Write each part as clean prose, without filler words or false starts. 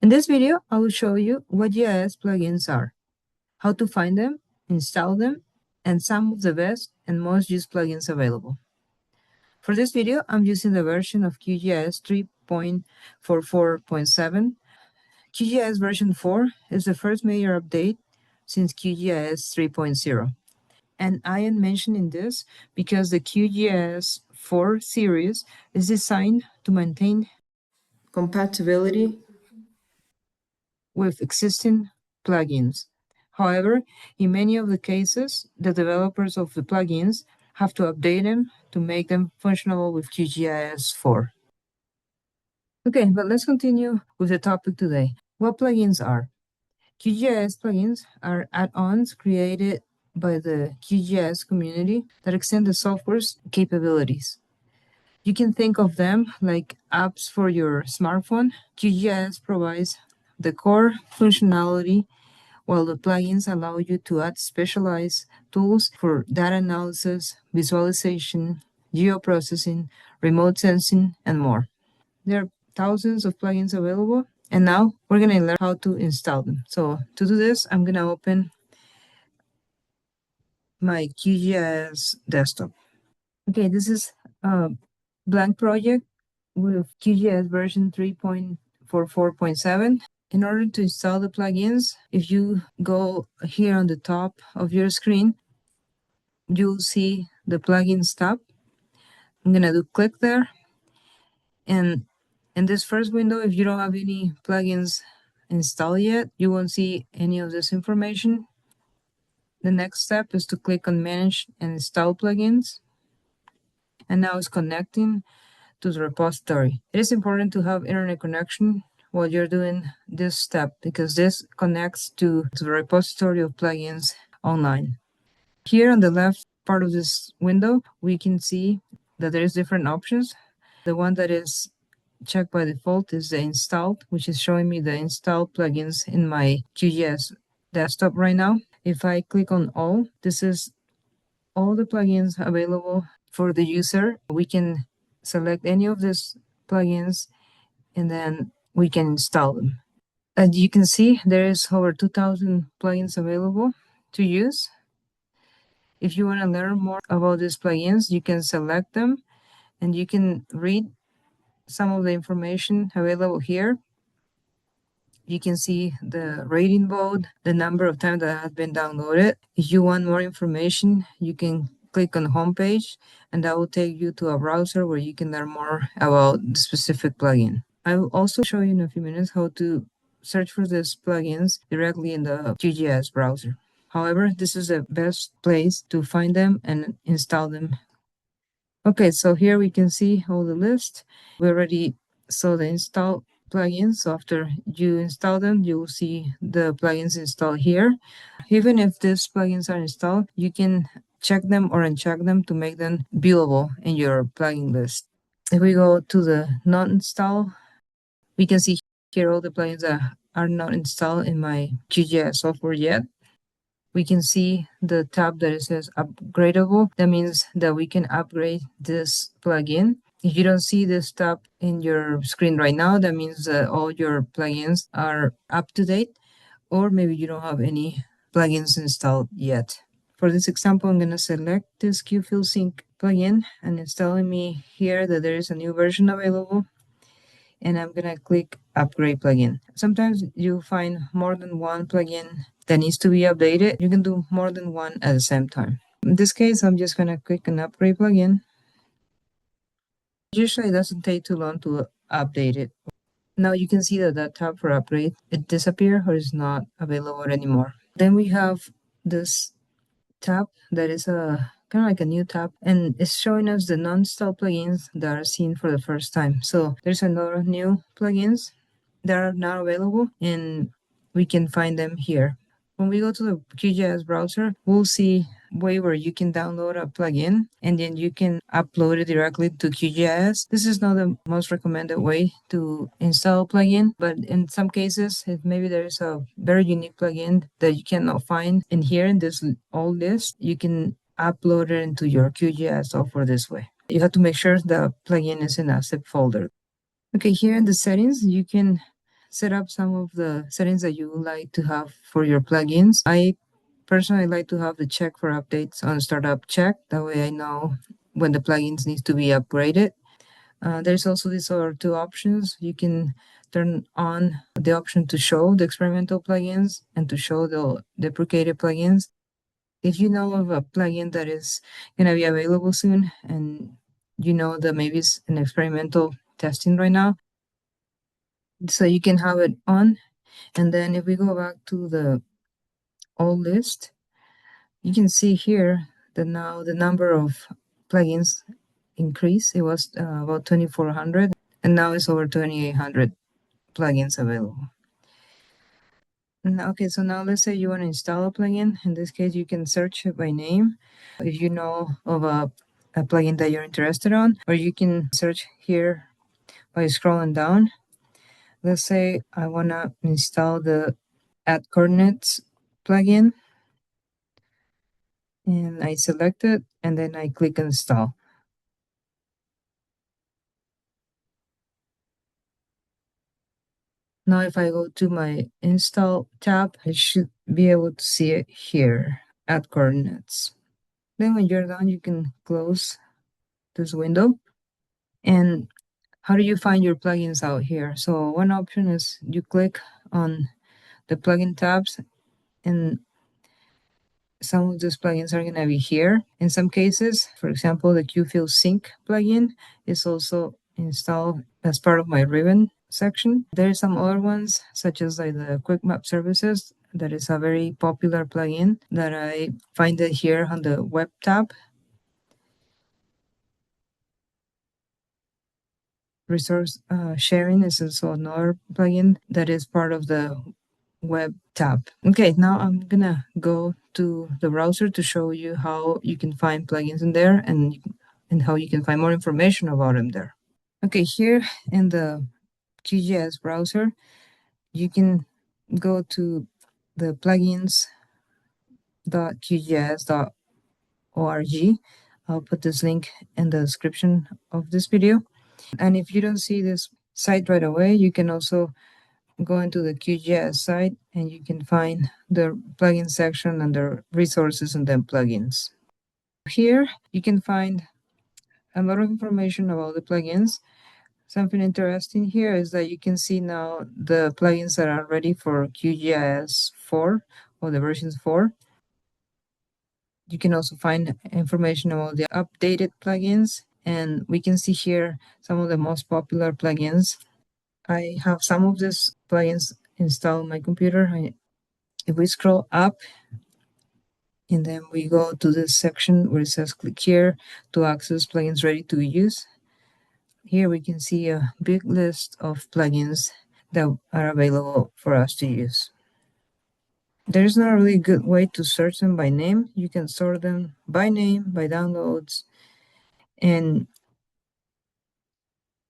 In this video, I will show you what GIS plugins are, how to find them, install them, and some of the best and most used plugins available. For this video, I'm using the version of QGIS 3.44.7. QGIS version 4 is the first major update since QGIS 3.0. And I am mentioning this because the QGIS 4 series is designed to maintain compatibility with existing plugins. However, in many of the cases, the developers of the plugins have to update them to make them functional with QGIS 4. Okay, but let's continue with the topic today. What plugins are? QGIS plugins are add-ons created by the QGIS community that extend the software's capabilities. You can think of them like apps for your smartphone. QGIS provides the core functionality, while the plugins allow you to add specialized tools for data analysis, visualization, geoprocessing, remote sensing, and more. There are thousands of plugins available, and now we're going to learn how to install them. So to do this, I'm going to open my QGIS desktop. Okay, this is a blank project with QGIS version 3.44.7. In order to install the plugins, if you go here on the top of your screen, you'll see the plugins tab. I'm going to do click there. And in this first window, if you don't have any plugins installed yet, you won't see any of this information. The next step is to click on Manage and Install Plugins. And now it's connecting to the repository. It is important to have internet connection while you're doing this step because this connects to the repository of plugins online. Here on the left part of this window, we can see that there is different options. The one that is checked by default is the installed, which is showing me the installed plugins in my QGIS desktop right now. If I click on all, this is all the plugins available for the user. We can select any of these plugins and then we can install them. As you can see, there is over 2,000 plugins available to use. If you want to learn more about these plugins, you can select them and you can read some of the information available here. You can see the rating vote, the number of times that has been downloaded. If you want more information, you can click on homepage and that will take you to a browser where you can learn more about the specific plugin. I will also show you in a few minutes how to search for these plugins directly in the QGIS browser. However, this is the best place to find them and install them. Okay, so here we can see all the list. We already saw the install plugins. So after you install them, you will see the plugins installed here. Even if these plugins are installed, you can check them or uncheck them to make them viewable in your plugin list. If we go to the not install, we can see here all the plugins that are not installed in my QGIS software yet. We can see the tab that it says upgradable. That means that we can upgrade this plugin. If you don't see this tab in your screen right now, that means that all your plugins are up to date, or maybe you don't have any plugins installed yet. For this example, I'm going to select this QField Sync plugin and it's telling me here that there is a new version available. And I'm going to click Upgrade Plugin. Sometimes you find more than one plugin that needs to be updated. You can do more than one at the same time. In this case, I'm just going to click on Upgrade Plugin. Usually it doesn't take too long to update it. Now you can see that that tab for upgrade, it disappeared or is not available anymore. Then we have this tab that is a kind of like a new tab, and it's showing us the non-installed plugins that are seen for the first time. So there's a lot of new plugins that are now available and we can find them here. When we go to the QGIS browser, we'll see a way where you can download a plugin and then you can upload it directly to QGIS. This is not the most recommended way to install a plugin, but in some cases, if maybe there is a very unique plugin that you cannot find in here in this old list, you can upload it into your QGIS software this way. You have to make sure the plugin is in a zip folder. Okay, here in the settings, you can set up some of the settings that you would like to have for your plugins. I personally like to have the check for updates on startup check. That way I know when the plugins needs to be upgraded. There's also these other two options. You can turn on the option to show the experimental plugins and to show the deprecated plugins. If you know of a plugin that is going to be available soon and you know that maybe it's an experimental testing right now, so you can have it on. And then if we go back to the old list, you can see here that now the number of plugins increased. It was about 2,400 and now it's over 2,800 plugins available. Okay, so now let's say you want to install a plugin. In this case, you can search it by name if you know of a plugin that you're interested on, or you can search here by scrolling down. Let's say I want to install the Add Coordinates plugin, and I select it, and then I click Install. Now if I go to my Install tab, I should be able to see it here, Add Coordinates. Then when you're done, you can close this window. And how do you find your plugins out here? So one option is you click on the plugin tabs, and some of these plugins are going to be here. In some cases, for example, the QFill Sync plugin is also installed as part of my ribbon section. There are some other ones, such as like the Quick Map Services. That is a very popular plugin that I find it here on the web tab. Resource sharing is also another plugin that is part of the web tab. Okay, now I'm gonna go to the browser to show you how you can find plugins in there and how you can find more information about them there. Okay, here in the QGIS browser, you can go to the plugins.qgis.org. I'll put this link in the description of this video. And if you don't see this site right away, you can also go into the QGIS site and you can find the plugin section under resources and then plugins. Here you can find a lot of information about the plugins. Something interesting here is that you can see now the plugins that are ready for QGIS 4 or the versions 4. You can also find information about the updated plugins, and we can see here some of the most popular plugins. I have some of these plugins installed on my computer. If we scroll up and then we go to this section where it says click here to access plugins ready to use, here we can see a big list of plugins that are available for us to use. There's not a really good way to search them by name. You can sort them by name, by downloads, and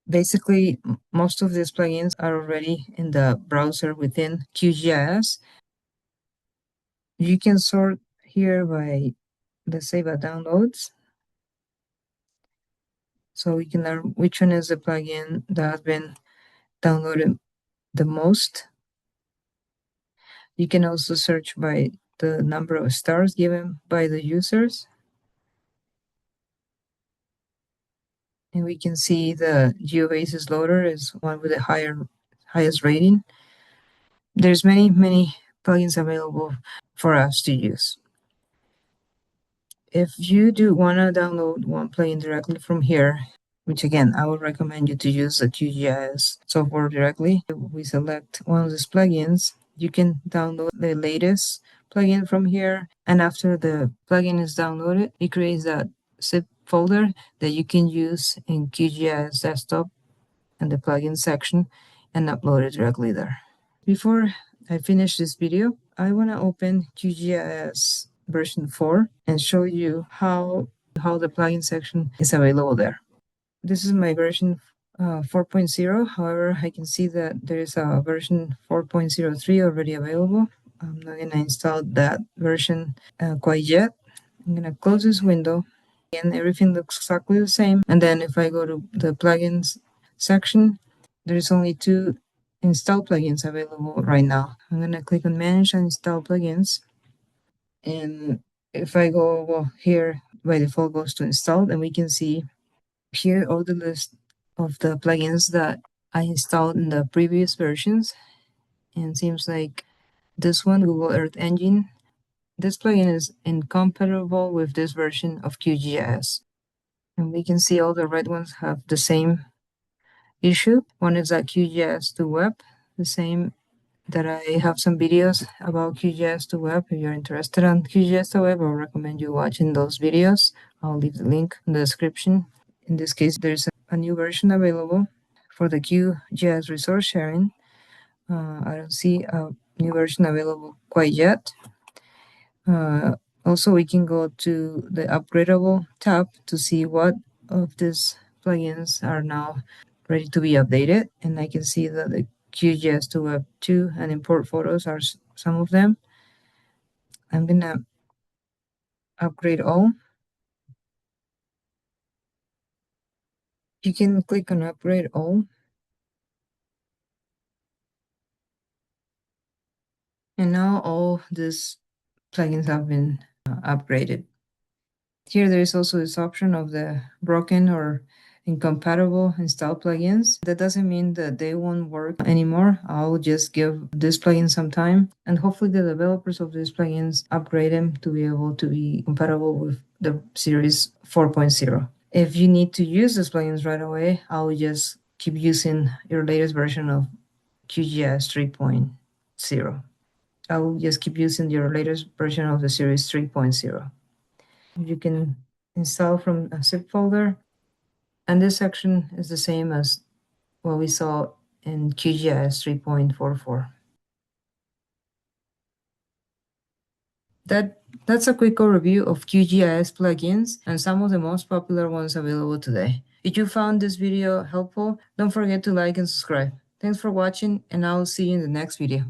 basically most of these plugins are already in the browser within QGIS. You can sort here by, let's say, by downloads. So we can learn which one is the plugin that has been downloaded the most. You can also search by the number of stars given by the users. And we can see the GeoBasis loader is one with the highest rating. There's many plugins available for us to use. If you do want to download one plugin directly from here, which again, I would recommend you to use the QGIS software directly. We select one of these plugins. You can download the latest plugin from here. And after the plugin is downloaded, it creates that zip folder that you can use in QGIS desktop and the plugin section and upload it directly there. Before I finish this video, I want to open QGIS version 4 and show you how the plugin section is available there. This is my version 4.0. However, I can see that there is a version 4.03 already available. I'm not going to install that version quite yet. I'm going to close this window and everything looks exactly the same. And then if I go to the plugins section, there's only two install plugins available right now. I'm going to click on Manage and Install Plugins. And if I go here, by default goes to Install, and we can see here all the list of the plugins that I installed in the previous versions. And seems like this one, Google Earth Engine, this plugin is incompatible with this version of QGIS. And we can see all the red ones have the same issue. One is that QGIS to web, the same that I have some videos about QGIS to web. If you're interested on QGIS to web, I recommend you watching those videos. I'll leave the link in the description. In this case, there's a new version available for the QGIS resource sharing. I don't see a new version available quite yet. Also, we can go to the upgradable tab to see what of these plugins are now ready to be updated. And I can see that the QGIS to Web 2 and import photos are some of them. I'm gonna upgrade all. You can click on upgrade all. And now all these plugins have been upgraded. Here there is also this option of the broken or incompatible install plugins. That doesn't mean that they won't work anymore. I'll just give this plugin some time, and hopefully the developers of these plugins upgrade them to be able to be compatible with the series 4.0. If you need to use these plugins right away, I'll just keep using your latest version of QGIS 3.0. I'll just keep using your latest version of the series 3.0. You can install from a zip folder, and this section is the same as what we saw in QGIS 3.44. That's a quick overview of QGIS plugins and some of the most popular ones available today. If you found this video helpful, don't forget to like and subscribe. Thanks for watching, and I'll see you in the next video.